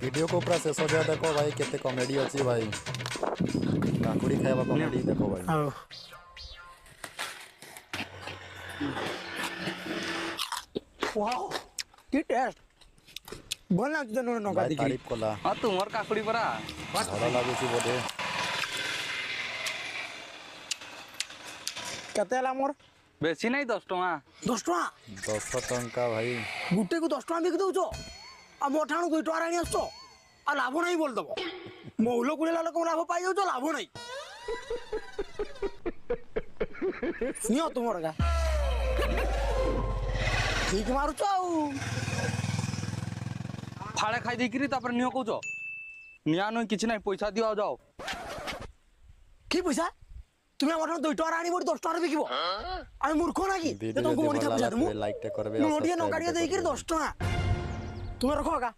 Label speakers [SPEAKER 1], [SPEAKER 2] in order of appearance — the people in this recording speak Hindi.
[SPEAKER 1] वीडियो को पूरा शेष जाए देखो भाई केते कॉमेडी अच्छी भाई काकुड़ी खाଇବା कॉमेडी देखो भाई
[SPEAKER 2] आओ वाओ की टेस्ट बोलना तुझे नोन नका
[SPEAKER 1] भाई
[SPEAKER 2] दिखरी
[SPEAKER 1] तारीफ कला
[SPEAKER 3] हाँ तुमर काकुड़ी परा
[SPEAKER 1] ଭଲ ଲାଗୁଛି ବୋଧେ
[SPEAKER 2] केते ला मोर
[SPEAKER 3] बेसी नहीं 10 टଙ୍କା
[SPEAKER 2] 10 टका
[SPEAKER 1] 10 ଟଙ୍କା ଭାଇ
[SPEAKER 2] गुटे को 10 टका बिक दउछो आ मोठाणु 2 टका राणी आछो आ लाभ नहीं बोल दबो मौलो कुलेला लोक लाभ पाई जाउछो लाभ नहीं नियो तुमर का ठीक मारुछो आउ
[SPEAKER 3] फाड़े खाई देकिरी तापर नियो कहूछ निया नुई किछि नहीं पैसा दियो जाओ
[SPEAKER 2] की पैसा तुम्हें मोठाणु 2 टका राणी मोर 10 टका बिकिबो आइ मूर्ख ना की
[SPEAKER 1] वीडियो
[SPEAKER 2] तुमको
[SPEAKER 1] ଯଦି
[SPEAKER 2] मोनी
[SPEAKER 1] ଭଲ
[SPEAKER 2] था बुझा
[SPEAKER 1] ଲାଗିଲା
[SPEAKER 2] तुमु
[SPEAKER 1] ଲାଇକ୍ ଟେ କରିବେ
[SPEAKER 2] नोटिया नकाडिया देकिरी 10 टका तुमे रखो का